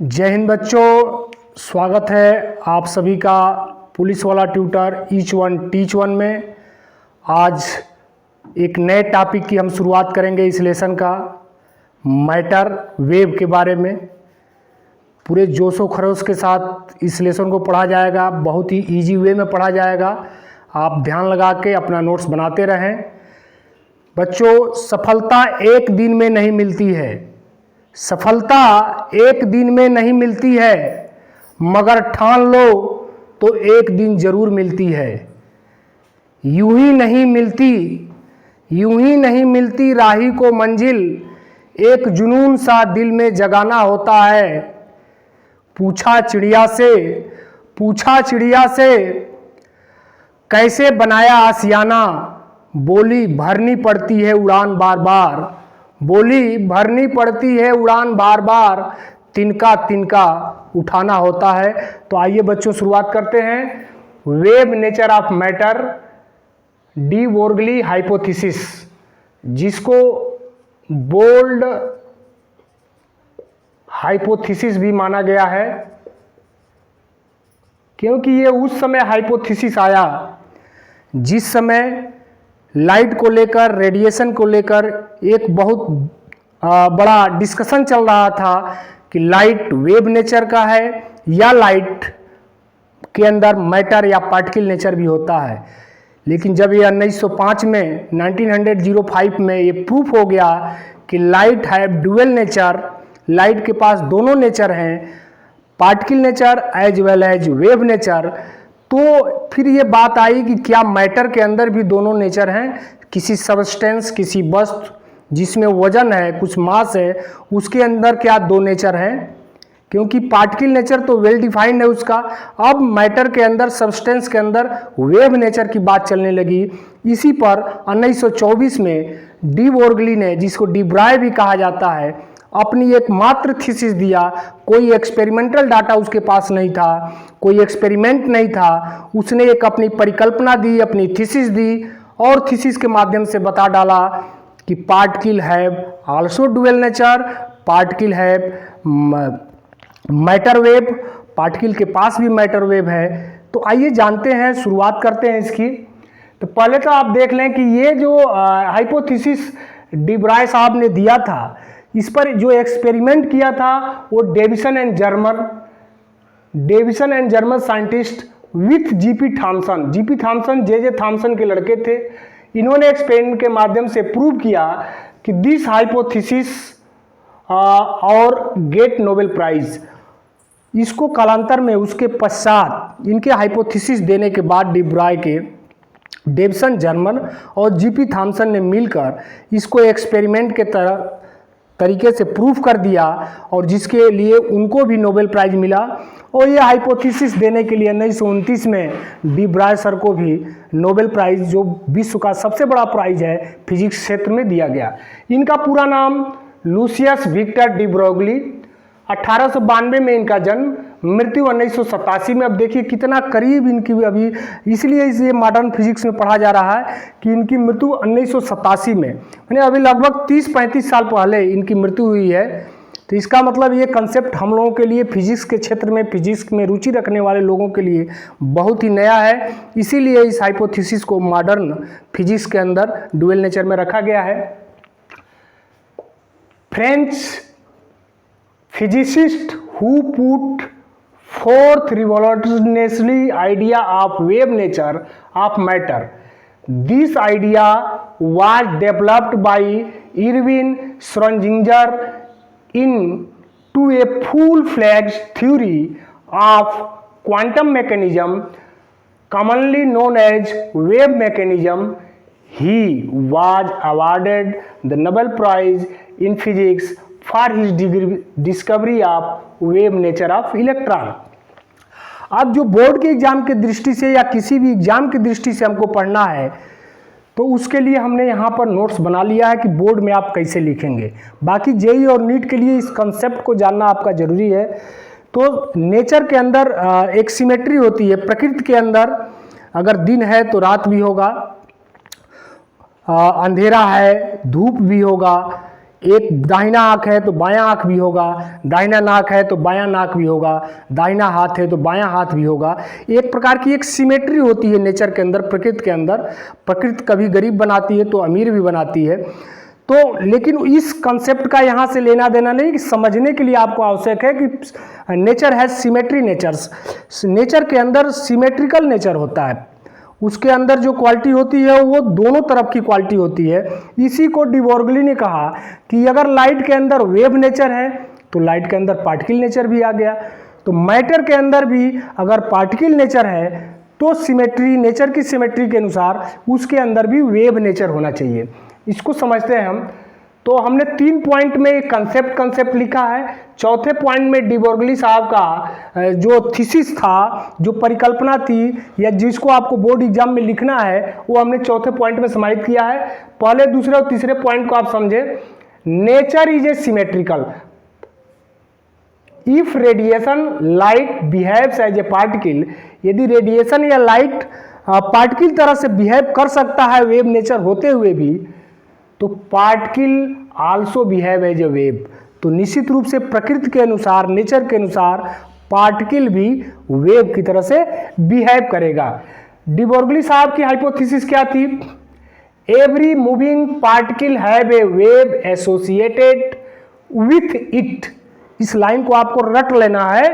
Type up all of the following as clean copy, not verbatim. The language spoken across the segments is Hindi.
जय हिंद बच्चों, स्वागत है आप सभी का पुलिस वाला tutor each one teach one में। आज एक नए टॉपिक की हम शुरुआत करेंगे इस लेसन का, मैटर वेव के बारे में। पूरे जोशो खरोश के साथ इस लेसन को पढ़ा जाएगा, बहुत ही इजी वे में पढ़ा जाएगा। आप ध्यान लगा के अपना नोट्स बनाते रहें। बच्चों, सफलता एक दिन में नहीं मिलती है, सफलता एक दिन में नहीं मिलती है, मगर ठान लो तो एक दिन जरूर मिलती है। यूं ही नहीं मिलती राही को मंजिल, एक जुनून सा दिल में जगाना होता है। पूछा चिड़िया से कैसे बनाया आशियाना, बोली भरनी पड़ती है उड़ान बार बार, तिनका तिनका उठाना होता है। तो आइए बच्चों शुरुआत करते हैं। Wave nature of matter, de Broglie hypothesis, जिसको बोल्ड हाइपोथेसिस भी माना गया है, क्योंकि ये उस समय हाइपोथेसिस आया जिस समय लाइट को लेकर, रेडिएशन को लेकर एक बहुत बड़ा डिस्कशन चल रहा था कि लाइट वेव नेचर का है या लाइट के अंदर मैटर या पार्टिकल नेचर भी होता है। लेकिन जब ये 1905 में 1905 में ये प्रूफ हो गया कि light have dual nature, light के पास दोनों नेचर हैं, particle nature as well as wave nature, तो फिर ये बात आई कि क्या मैटर के अंदर भी दोनों नेचर हैं। किसी सब्सटेंस, किसी वस्तु जिसमें वजन है, कुछ मास है, उसके अंदर क्या दो नेचर हैं, क्योंकि पार्टिकल नेचर तो वेल डिफाइंड है उसका। अब मैटर के अंदर, सब्सटेंस के अंदर वेव नेचर की बात चलने लगी। इसी पर 1924 में डी बोर्गली ने, जिसको डी ब्राय भी कहा जाता है, अपनी एक मात्र थीसिस दिया। कोई एक्सपेरिमेंटल डाटा उसके पास नहीं था, कोई एक्सपेरिमेंट नहीं था। उसने एक अपनी परिकल्पना दी, अपनी थीसिस दी, और थीसिस के माध्यम से बता डाला कि particle have also dual nature, particle have matter wave, particle के पास भी मैटर वेव है। तो आइए जानते हैं, शुरुआत करते हैं इसकी। तो पहले तो आप देख लें कि ये जो हाइपोथेसिस डी ब्राय साहब ने दिया था, इस पर जो एक्सपेरिमेंट किया था वो Davisson and German scientist with GP Thomson J Thomson के लड़के थे। इन्होंने एक्सपेरिमेंट के माध्यम से प्रूव किया कि दिस हाइपोथेसिस और गेट नोबेल प्राइज। इसको कालांतर में, उसके पश्चात इनके हाइपोथेसिस देने के बाद डी ब्राय के, डेविसन जर्मन और जीपी थॉमसन ने मिलकर इसको एक्सपेरिमेंट के तरीके से प्रूफ कर दिया, और जिसके लिए उनको भी नोबेल प्राइज मिला। और ये हाइपोथेसिस देने के लिए 1929 में डी ब्राय सर को भी नोबेल प्राइज, जो विश्व का सबसे बड़ा प्राइज है फिजिक्स क्षेत्र में, दिया गया। इनका पूरा नाम लूसियस विक्टर डी ब्रोगली, 1892 में इनका जन्म, मृत्यु 1987 में। अब देखिए कितना करीब इनकी अभी, इसलिए इसे मॉडर्न फिजिक्स में पढ़ा जा रहा है कि इनकी मृत्यु 1987 में, यानी अभी लगभग 30-35 साल पहले इनकी मृत्यु हुई है। तो इसका मतलब ये कंसेप्ट हम लोगों के लिए, फिजिक्स के क्षेत्र में, फिजिक्स में रुचि रखने वाले लोगों के लिए बहुत ही नया है। इसीलिए इस हाइपोथेसिस को मॉडर्न फिजिक्स के अंदर डुअल नेचर में रखा गया है। French physicist who put forth revolutionary idea of wave nature of matter. This idea was developed by Erwin Schrödinger into a full-fledged theory of quantum mechanism, commonly known as wave mechanism. He was awarded the Nobel Prize in Physics for his discovery of wave nature of electron. अब जो बोर्ड के एग्जाम की दृष्टि से या किसी भी एग्जाम की दृष्टि से हमको पढ़ना है, तो उसके लिए हमने यहाँ पर नोट्स बना लिया है कि बोर्ड में आप कैसे लिखेंगे। बाकी जेईई और नीट के लिए इस कंसेप्ट को जानना आपका जरूरी है। तो नेचर के अंदर एक सिमेट्री होती है। प्रकृति के अंदर अगर दिन है तो रात भी होगा, अंधेरा है धूप भी होगा, एक दाहिना आँख है तो बायां आँख भी होगा, दाहिना नाक है तो बायां नाक भी होगा, दाहिना हाथ है तो बायां हाथ भी होगा। एक प्रकार की एक सिमेट्री होती है नेचर के अंदर, प्रकृति के अंदर। प्रकृति कभी गरीब बनाती है तो अमीर भी बनाती है। तो लेकिन इस कंसेप्ट का यहाँ से लेना देना नहीं, कि समझने के लिए आपको आवश्यक है कि नेचर है सिमेट्री नेचर्स। नेचर के अंदर सिमेट्रिकल नेचर होता है, उसके अंदर जो क्वालिटी होती है वो दोनों तरफ की क्वालिटी होती है। इसी को डी ब्रोगली ने कहा कि अगर लाइट के अंदर वेव नेचर है तो लाइट के अंदर पार्टिकल नेचर भी आ गया। तो मैटर के अंदर भी अगर पार्टिकल नेचर है तो सिमेट्री, नेचर की सिमेट्री के अनुसार उसके अंदर भी वेव नेचर होना चाहिए। इसको समझते हैं हम। तो हमने 3 पॉइंट में एक कंसेप्ट लिखा है। चौथे पॉइंट में डी ब्रोगली साहब का जो थीसिस था, जो परिकल्पना थी, या जिसको आपको बोर्ड एग्जाम में लिखना है, वो हमने चौथे पॉइंट में समाहित किया है। पहले, दूसरे और तीसरे पॉइंट को आप समझे। Nature is a symmetrical if radiation light behaves as a particle. यदि रेडिएशन या लाइट पार्टिकल तरह से बिहेव कर सकता है वेव नेचर होते हुए भी, तो particle also behave as a wave. तो निश्चित रूप से प्रकृति के अनुसार, नेचर के अनुसार पार्टिकल भी वेव की तरह से बिहेव करेगा। डी ब्रोगली साहब की हाइपोथेसिस क्या थी? Every moving particle have a wave associated with it. इस लाइन को आपको रट लेना है।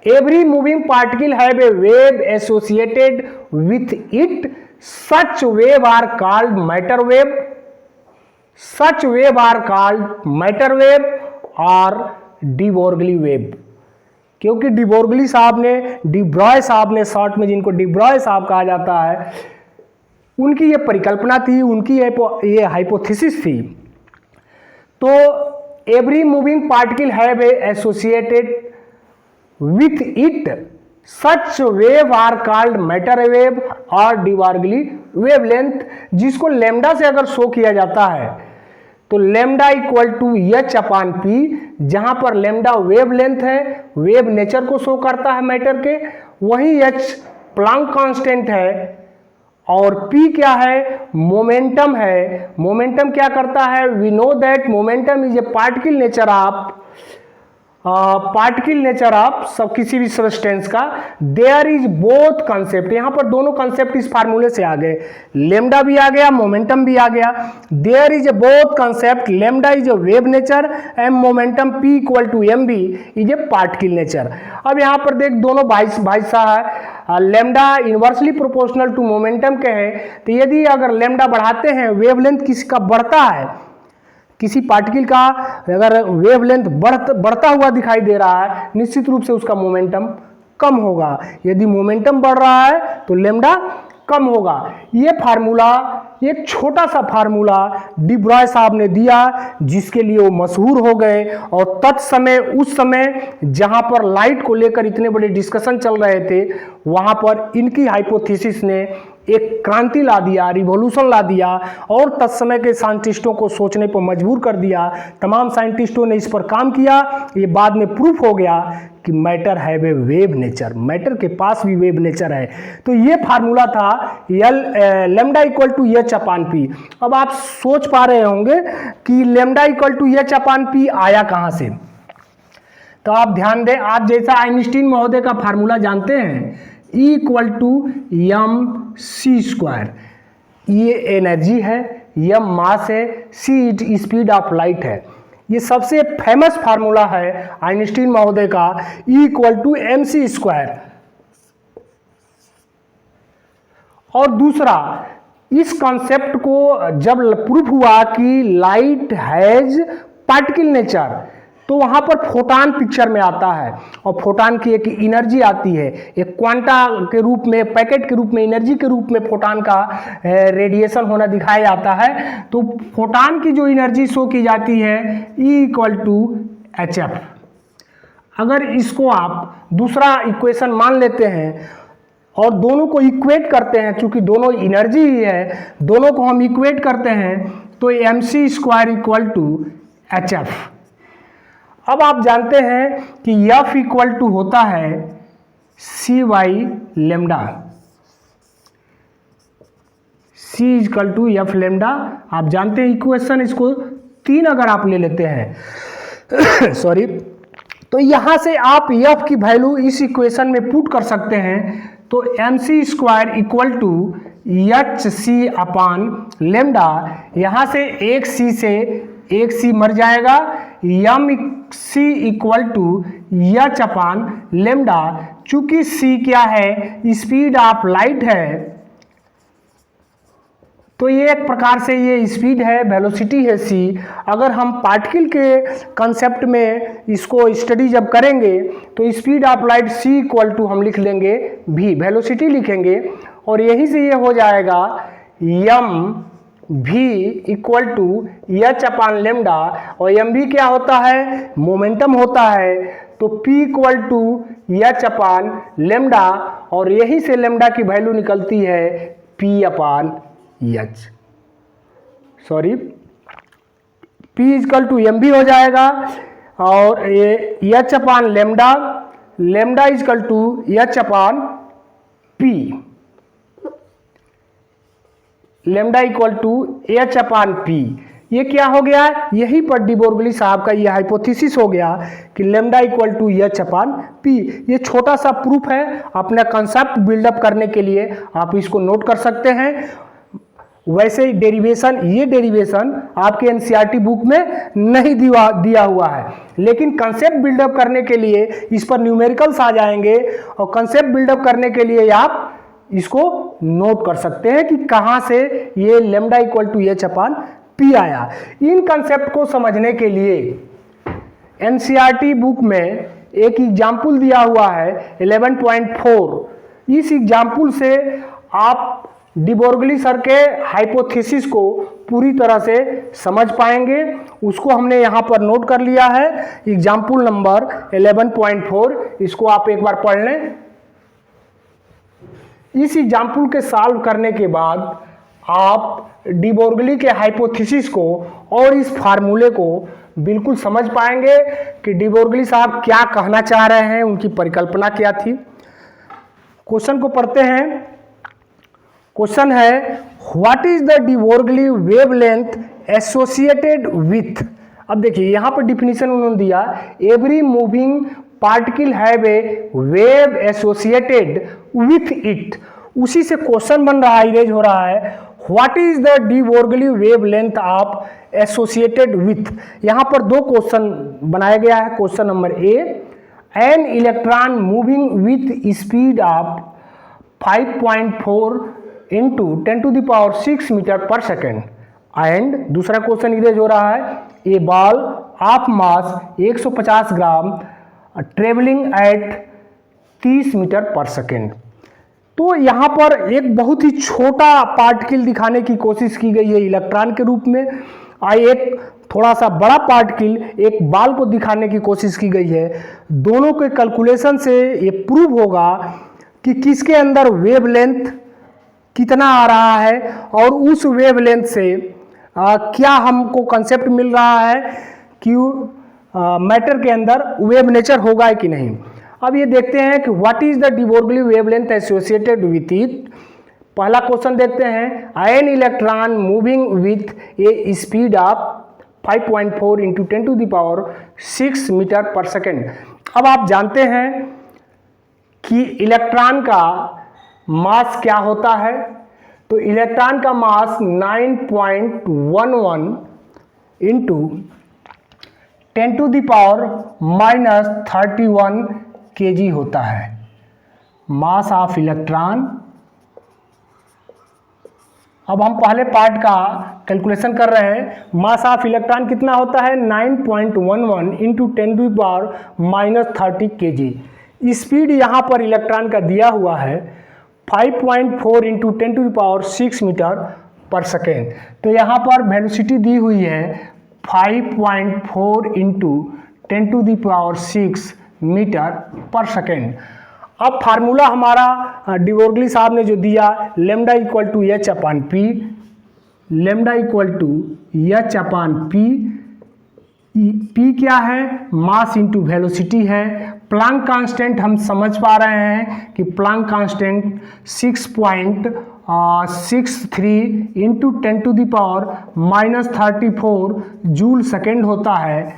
Every moving particle have a wave associated with it, such wave are called matter wave. Such wave are called matter wave और डी ब्रोगली वेव। क्योंकि डी ब्रोगली साहब ने, डी ब्रॉय साहब ने, शॉर्ट में जिनको डी ब्रॉय साहब कहा जाता है, उनकी ये परिकल्पना थी, उनकी ये हाइपोथेसिस थी। तो every moving particle have a associated with it, such wave are called matter wave और डी ब्रोगली वेवलेंथ, जिसको लेमडा से अगर शो किया जाता है तो lambda equal to H upon P, जहां पर लेमडा वेवलेंथ है, वेव नेचर को शो करता है मैटर के, वही एच प्लांक कांस्टेंट है, और पी क्या है? मोमेंटम है। मोमेंटम क्या करता है? We know that momentum is a particle nature of सब किसी भी सब्सटेंस का। There is both concept. यहां पर दोनों कंसेप्ट इस फार्मूले से आ गए, लेमडा भी आ गया, मोमेंटम भी आ गया। There is a both concept, lambda is a wave nature and momentum P equal to M B is a particle nature. अब यहां पर देख, दोनों भाई साहब lambda inversely proportional to momentum के हैं, तो यदि अगर लेमडा बढ़ाते हैं, वेवलेंथ किसी का बढ़ता है, किसी पार्टिकल का अगर वेवलेंथ बढ़ता हुआ दिखाई दे रहा है, निश्चित रूप से उसका मोमेंटम कम होगा। यदि मोमेंटम बढ़ रहा है तो लेमडा कम होगा। ये फार्मूला, एक छोटा सा फार्मूला डी ब्रॉय साहब ने दिया, जिसके लिए वो मशहूर हो गए। और तत्समय, उस समय जहां पर लाइट को लेकर इतने बड़े डिस्कशन चल रहे थे, वहां पर इनकी हाइपोथेसिस ने एक क्रांति ला दिया, रिवॉल्यूशन ला दिया, और तत्समय के साइंटिस्टों को सोचने पर मजबूर कर दिया। तमाम साइंटिस्टों ने इस पर काम किया। ये बाद में प्रूफ हो गया कि मैटर है वे वेव नेचर, मैटर के पास भी वेव नेचर है। तो ये फार्मूला था lambda equal to H upon P. अब आप सोच पा रहे होंगे कि lambda equal to H upon P आया कहाँ से। तो आप ध्यान दें, आप जैसा आइंस्टीन महोदय का फार्मूला जानते हैं, E equal to M C square. ये एनर्जी है, एम मास है, सी स्पीड ऑफ लाइट है। ये सबसे फेमस फार्मूला है आइंस्टीन महोदय का, E equal to M C square. और दूसरा, इस कॉन्सेप्ट को जब प्रूफ हुआ कि लाइट हैज पार्टिकल नेचर, तो वहां पर फोटान पिक्चर में आता है, और फोटान की एक एनर्जी आती है, एक क्वांटा के रूप में, पैकेट के रूप में, एनर्जी के रूप में फोटान का रेडिएशन होना दिखाया जाता है। तो फोटान की जो एनर्जी शो की जाती है, E equal to H F. अगर इसको आप दूसरा इक्वेशन मान लेते हैं और दोनों को इक्वेट करते हैं, चूंकि दोनों एनर्जी ही है, दोनों को हम इक्वेट करते हैं, तो M C square equal to H F. अब आप जानते हैं कि F इक्वल टू होता है C by lambda, C equal to F lambda. आप जानते हैं इक्वेशन, इसको 3 अगर आप ले लेते हैं सॉरी, तो यहाँ से आप एफ की वैल्यू इस इक्वेशन में पुट कर सकते हैं। तो mc square equal to H C upon lambda, यहाँ से एक सी से एक सी मर जाएगा, M C equal to H upon lambda. चूंकि सी क्या है, स्पीड ऑफ लाइट है, तो ये एक प्रकार से ये स्पीड है, वेलोसिटी है सी। अगर हम पार्टिकल के कंसेप्ट में इसको स्टडी जब करेंगे तो speed of light C equal to हम लिख लेंगे भी, वेलोसिटी लिखेंगे, और यही से ये हो जाएगा M V equal to H upon lambda, और एम भी क्या होता है, मोमेंटम होता है। तो P equal to H upon lambda, और यही से लेमडा की वैल्यू निकलती है P upon H, sorry P equal to M V हो जाएगा, और ये H upon lambda, lambda equal to H upon P, lambda equal to H upon P। ये क्या हो गया, यही पर डी बोर्गली साहब का ये हाइपोथेसिस हो गया कि lambda equal to H upon P। ये छोटा सा प्रूफ है, अपना कंसेप्ट बिल्डअप करने के लिए आप इसको नोट कर सकते हैं। वैसे डेरिवेशन, ये डेरिवेशन आपके एनसीईआरटी बुक में नहीं दिया हुआ है, लेकिन कंसेप्ट बिल्डअप करने के लिए इस पर न्यूमेरिकल्स आ जाएंगे, और कंसेप्ट बिल्डअप करने के लिए आप इसको नोट कर सकते हैं कि कहाँ से ये lambda equal to H upon P आया। इन कंसेप्ट को समझने के लिए एनसीईआरटी बुक में एक एग्जाम्पल दिया हुआ है 11.4। इस एग्जाम्पल से आप डी बोर्गली सर के हाइपोथेसिस को पूरी तरह से समझ पाएंगे। उसको हमने यहाँ पर नोट कर लिया है, एग्जाम्पल नंबर 11.4। इसको आप एक बार पढ़ लें। इस एग्जाम्पल के सॉल्व करने के बाद आप डी बोर्गली के हाइपोथेसिस को और इस फार्मूले को बिल्कुल समझ पाएंगे कि डी बोर्गली साहब क्या कहना चाह रहे हैं, उनकी परिकल्पना क्या थी। क्वेश्चन को पढ़ते हैं। क्वेश्चन है, what is the de Broglie wavelength associated with. अब देखिए यहाँ पर डिफिनीशन उन्होंने दिया, every moving particle have a wave associated with it. उसी से क्वेश्चन बन रहा है, इरेज हो रहा है, what is the de Broglie wavelength of associated with. यहाँ पर दो क्वेश्चन बनाया गया है। Question number A, an electron moving with speed of 5.4 into 10⁶ metre per second. And दूसरा क्वेश्चन इरेज हो रहा है, a ball of mass 150 gram travelling at 30 metre per second. तो यहाँ पर एक बहुत ही छोटा पार्टिकल दिखाने की कोशिश की गई है इलेक्ट्रॉन के रूप में, और एक थोड़ा सा बड़ा पार्टिकल एक बॉल को दिखाने की कोशिश की गई है। दोनों के कैलकुलेशन से ये प्रूव होगा कि किसके अंदर वेवलेंथ कितना आ रहा है, और उस वेवलेंथ से क्या हमको कंसेप्ट मिल रहा है कि मैटर के अंदर वेव नेचर होगा कि नहीं। अब ये देखते हैं कि what is the de Broglie wavelength associated with it. पहला क्वेश्चन देखते हैं, an electron moving with a speed of 5.4 into 10⁶ metre per second. अब आप जानते हैं कि इलेक्ट्रॉन का मास क्या होता है। तो इलेक्ट्रॉन का मास 9.11 इंटू 10⁻³ kg होता है। Mass of electron. अब हम पहले पार्ट का कैलकुलेशन कर रहे हैं। मास ऑफ इलेक्ट्रॉन कितना होता है, 9.11 इंटू 10⁻³ kg। स्पीड यहाँ पर इलेक्ट्रॉन का दिया हुआ है 5.4 इंटू 10⁶ मीटर पर सेकेंड। तो यहाँ पर वेलोसिटी दी हुई है 5.4 इंटू 10⁶ मीटर पर सेकेंड। अब फार्मूला हमारा डी बोर्गली साहब ने जो दिया, lambda equal to H upon P, lambda equal to H upon P P क्या है, मास इंटू वेलोसिटी है। प्लांक कांस्टेंट हम समझ पा रहे हैं कि Planck constant 6.63 into 10⁻⁻34 joule second होता है।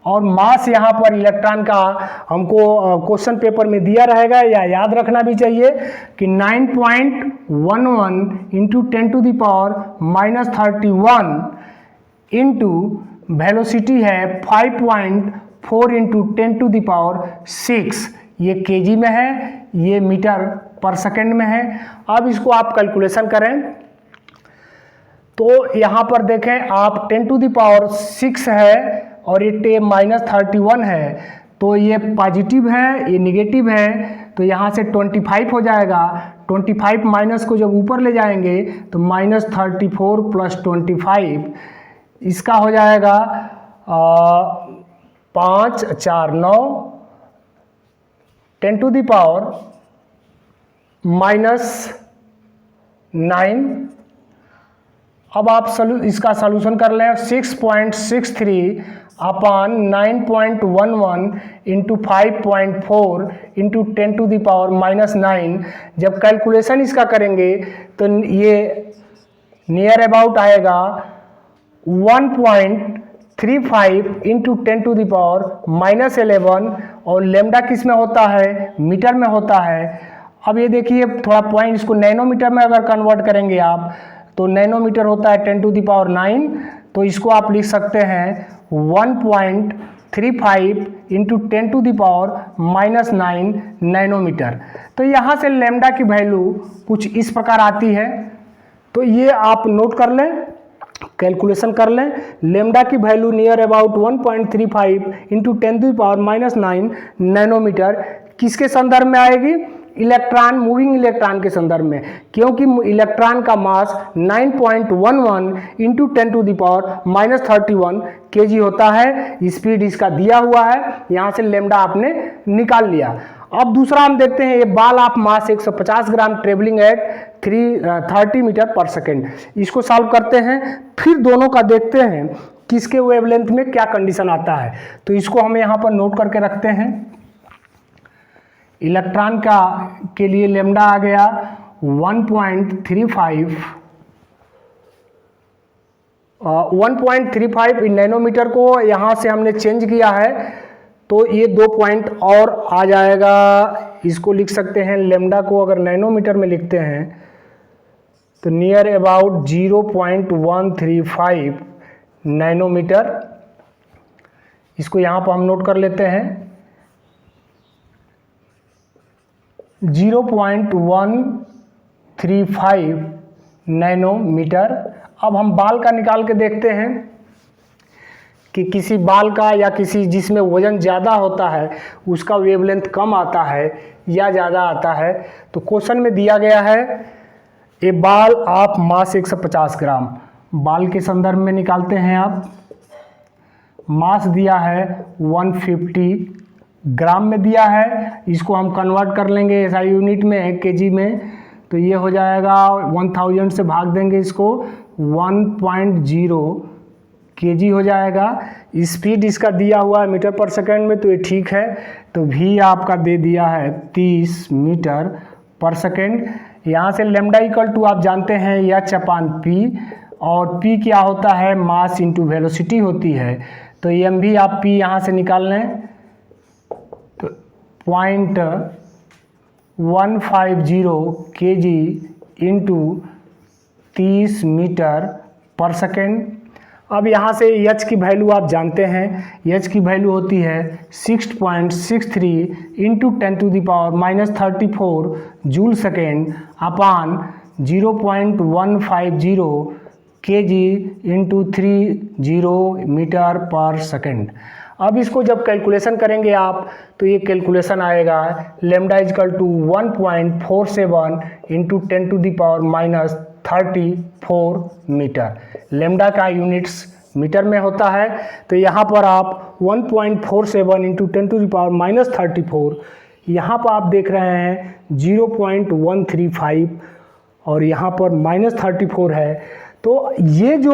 और मास यहाँ पर इलेक्ट्रॉन का हमको क्वेश्चन पेपर में दिया रहेगा या याद रखना भी चाहिए कि 9.11 इंटू 10⁻31 इंटू वेलोसिटी है 5.4 इंटू 10⁻6। ये केजी में है, ये मीटर पर सेकेंड में है। अब इसको आप कैलकुलेशन करें तो यहाँ पर देखें आप 10⁻6 है और ये -31 है, तो ये पॉजिटिव है, ये निगेटिव है, तो यहाँ से 25 हो जाएगा। 25 माइनस को जब ऊपर ले जाएंगे तो -34 प्लस 25, इसका हो जाएगा 5 4 9 10⁻⁹ अब आप इसका सॉल्यूशन कर लें। 6.63 अपॉन 9.11 इंटू 5.4 इंटू 10⁻⁻9। जब कैलकुलेशन इसका करेंगे तो ये नियर अबाउट आएगा 1.35 इंटू 10⁻⁻11। और लेमडा किस में होता है, मीटर में होता है। अब ये देखिए थोड़ा पॉइंट, इसको नैनोमीटर में अगर कन्वर्ट करेंगे आप तो नैनोमीटर होता है 10⁹, तो इसको आप लिख सकते हैं 1.35 इंटू 10⁻⁻9 नैनोमीटर। तो यहाँ से लेमडा की वैल्यू कुछ इस प्रकार आती है, तो ये आप नोट कर लें, कैलकुलेशन कर लें। लेमडा की value near about 1.35 into 10⁻⁻9 nanometre किसके संदर्भ में आएगी, इलेक्ट्रॉन, मूविंग इलेक्ट्रॉन के संदर्भ में, क्योंकि इलेक्ट्रॉन का मास 9.11 इंटू 10⁻⁻31 केजी होता है। स्पीड इसका दिया हुआ है, यहाँ से लेमडा आपने निकाल लिया। अब दूसरा हम देखते हैं, ये ball of mass 150 gram travelling at 30 metre per second. इसको सॉल्व करते हैं, फिर दोनों का देखते हैं किसके वेवलेंथ में क्या कंडीशन आता है। तो इसको हम यहाँ पर नोट करके रखते हैं। इलेक्ट्रॉन का के लिए लेमडा आ गया 1.35 इन नैनोमीटर को यहाँ से हमने चेंज किया है, तो ये 2 पॉइंट और आ जाएगा। इसको लिख सकते हैं, लेमडा को अगर नैनोमीटर में लिखते हैं तो नियर अबाउट 0.135 नैनोमीटर। इसको यहाँ पर हम नोट कर लेते हैं 0.135 नैनोमीटर। अब हम बाल का निकाल के देखते हैं कि किसी बाल का या किसी जिसमें वजन ज़्यादा होता है उसका वेवलेंथ कम आता है या ज़्यादा आता है। तो क्वेश्चन में दिया गया है ए बाल ऑफ मास 150 ग्राम, बाल के संदर्भ में निकालते हैं आप। मास दिया है 150 ग्राम में दिया है, इसको हम कन्वर्ट कर लेंगे एसआई यूनिट में, केजी में, तो ये हो जाएगा 1000 से भाग देंगे इसको 1.0 केजी हो जाएगा। स्पीड इसका दिया हुआ है मीटर पर सेकंड में, तो ये ठीक है। तो भी आपका दे दिया है 30 मीटर पर सेकंड। यहाँ से लेमडा इक्वल टू आप जानते हैं H/P, और P क्या होता है, मास इंटू वेलोसिटी होती है। तो एम भी आप P यहाँ से निकाल लें तो 0.150 KG into 30 metre per second. अब यहाँ से H की वैल्यू आप जानते हैं, H की वैल्यू होती है 6.63 इंटू 10⁻⁻34 जूल सेकेंड अपान 0.150 KG into 30 metre per second. अब इसको जब कैलकुलेशन करेंगे आप तो ये कैलकुलेशन आएगा lambda equal to 1.47 into 10⁻⁻34 metre. Lambda का यूनिट्स मीटर में होता है, तो यहाँ पर आप 1.47 इंटू 10⁻⁻34, यहाँ पर आप देख रहे हैं 0.135 और यहाँ पर -34 है। तो ये जो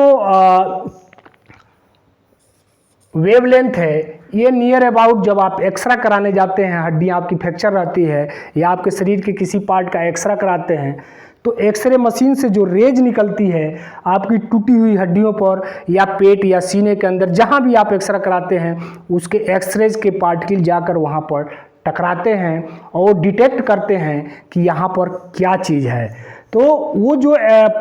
वेवलेंथ है ये नियर अबाउट जब आप एक्सरा कराने जाते हैं, हड्डियाँ आपकी फ्रैक्चर रहती है या आपके शरीर के किसी पार्ट का एक्सरा कराते हैं, तो एक्सरे मशीन से जो रेज निकलती है आपकी टूटी हुई हड्डियों पर या पेट या सीने के अंदर जहाँ भी आप एक्सरा कराते हैं, उसके एक्सरेज के पार्टिकल जाकर वहाँ पर टकराते हैं और डिटेक्ट करते हैं कि यहाँ पर क्या चीज़ है। तो वो जो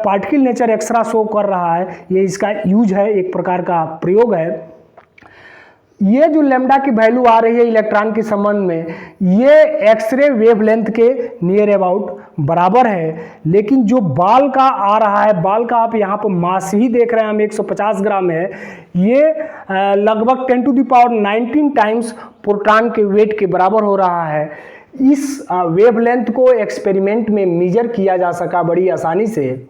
पार्टिकल नेचर एक्सरा शो कर रहा है, ये इसका यूज है, एक प्रकार का प्रयोग है। ये जो लैम्डा की वैल्यू आ रही है इलेक्ट्रॉन के संबंध में, ये एक्सरे वेवलेंथ के नियर अबाउट बराबर है। लेकिन जो बाल का आ रहा है, बाल का आप यहाँ पर मास ही देख रहे हैं, हम 150 ग्राम है, ये लगभग 10⁻19 टाइम्स प्रोटॉन के वेट के बराबर हो रहा है। इस वेवलेंथ को एक्सपेरिमेंट में मेजर किया जा सका बड़ी आसानी से,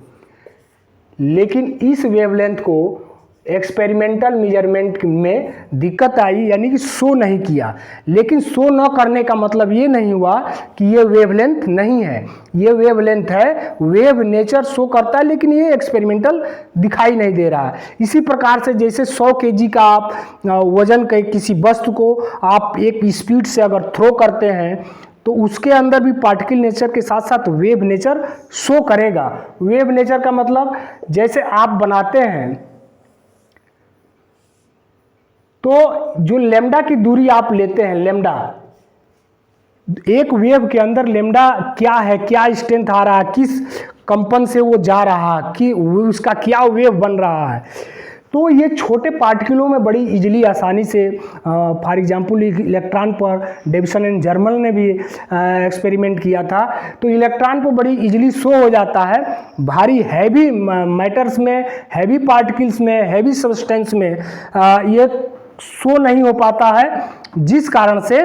लेकिन इस वेवलेंथ को एक्सपेरिमेंटल मेजरमेंट में दिक्कत आई, यानी कि शो नहीं किया। लेकिन शो न करने का मतलब ये नहीं हुआ कि ये वेवलेंथ नहीं है, ये वेवलेंथ है, वेव नेचर शो करता है, लेकिन ये एक्सपेरिमेंटल दिखाई नहीं दे रहा है। इसी प्रकार से जैसे 100 kg का आप वजन के किसी वस्तु को आप एक स्पीड से अगर थ्रो करते हैं, तो उसके अंदर भी पार्टिकल नेचर के साथ साथ वेव नेचर शो करेगा। वेव नेचर का मतलब जैसे आप बनाते हैं, तो जो लैम्डा की दूरी आप लेते हैं, लैम्डा एक वेव के अंदर लैम्डा क्या है, क्या स्ट्रेंथ आ रहा है, किस कंपन से वो जा रहा है, कि उसका क्या वेव बन रहा है, तो ये छोटे पार्टिकलों में बड़ी इजीली आसानी से, फॉर एग्जांपल इलेक्ट्रॉन पर डेविसन एंड जर्मल ने भी एक्सपेरिमेंट किया था, तो इलेक्ट्रॉन पर बड़ी इजीली शो हो जाता है। भारी हैवी मैटर्स में, हैवी पार्टिकल्स में, हैवी सब्सटेंस में ये शो नहीं हो पाता है, जिस कारण से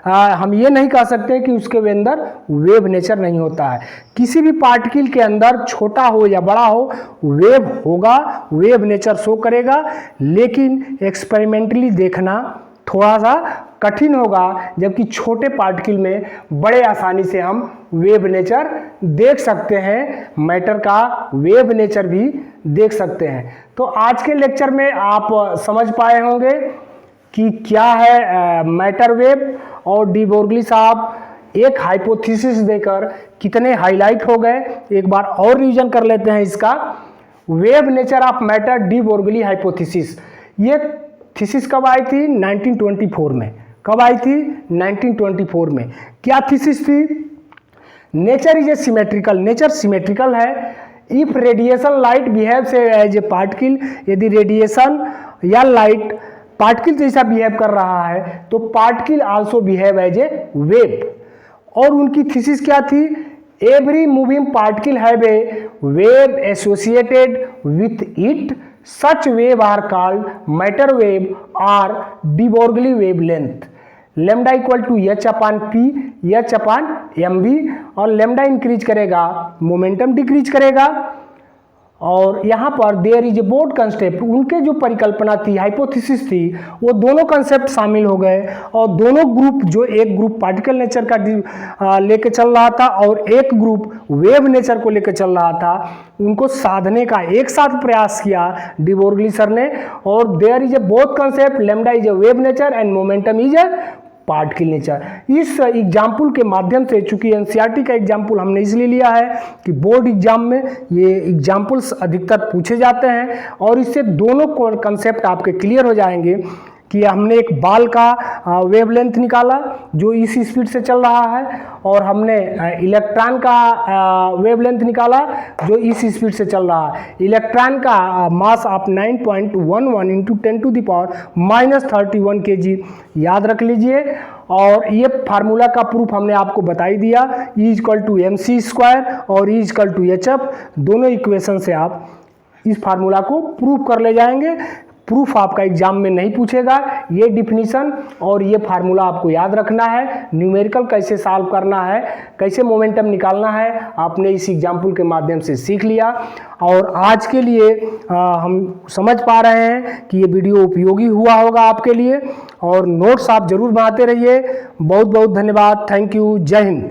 हम ये नहीं कह सकते कि उसके अंदर वेव नेचर नहीं होता है। किसी भी पार्टिकल के अंदर छोटा हो या बड़ा हो, वेव होगा, वेव नेचर शो करेगा, लेकिन एक्सपेरिमेंटली देखना थोड़ा सा कठिन होगा, जबकि छोटे पार्टिकल में बड़े आसानी से हम वेव नेचर देख सकते हैं, मैटर का वेव नेचर भी देख सकते हैं। तो आज के लेक्चर में आप समझ पाए होंगे कि क्या है मैटर वेव, और डी बोर्गली साहब एक हाइपोथेसिस देकर कितने हाईलाइट हो गए। एक बार और रिवीजन कर लेते हैं इसका। Wave nature of matter, de Broglie hypothesis, ये थीसिस कब आई थी? 1924 में। कब आई थी? 1924 में। क्या थीसिस थी? Nature is a symmetrical, nature symmetrical है। If radiation light behaves as a particle, यदि रेडिएशन या लाइट पार्टिकल जैसा बिहेव कर रहा है, तो particle also behave as a wave. और उनकी थीसिस क्या थी? Every moving particle have a wave associated with it, such wave are called matter wave और de Broglie wavelength. Lambda equal to H upon p, h upon m b, और लेमडा इंक्रीज करेगा, मोमेंटम डिक्रीज करेगा। और यहाँ पर there is a both concept, उनके जो परिकल्पना थी, हाइपोथेसिस थी, वो दोनों कंसेप्ट शामिल हो गए, और दोनों ग्रुप, जो एक ग्रुप पार्टिकल नेचर का लेके चल रहा था और एक ग्रुप वेव नेचर को लेकर चल रहा था, उनको साधने का एक साथ प्रयास किया डी बोर्गली सर ने। और there is a both concept, lambda is a wave nature and momentum is a particle nature. इस एग्जाम्पल के माध्यम से, चूंकि एनसीईआरटी का एग्जाम्पल हमने इसलिए लिया है कि बोर्ड एग्जाम में ये एग्जाम्पल्स अधिकतर पूछे जाते हैं, और इससे दोनों कंसेप्ट आपके क्लियर हो जाएंगे कि हमने एक बाल का वेवलेंथ निकाला जो इस स्पीड से चल रहा है, और हमने इलेक्ट्रॉन का वेवलेंथ निकाला जो इस स्पीड से चल रहा है। इलेक्ट्रॉन का मास आप 9.11 इंटू 10⁻31 kg याद रख लीजिए, और ये फार्मूला का प्रूफ हमने आपको बताई दिया। E इक्वल टू mc² और E इक्वल टू hf, दोनों इक्वेशन से आप इस फार्मूला को प्रूफ कर ले जाएंगे। प्रूफ आपका एग्जाम में नहीं पूछेगा, ये डिफिनीशन और ये फार्मूला आपको याद रखना है। न्यूमेरिकल कैसे सॉल्व करना है, कैसे मोमेंटम निकालना है, आपने इस एग्जाम्पल के माध्यम से सीख लिया। और आज के लिए हम समझ पा रहे हैं कि ये वीडियो उपयोगी हुआ होगा आपके लिए, और नोट्स आप जरूर बनाते रहिए। बहुत बहुत धन्यवाद। Thank you. जय हिंद।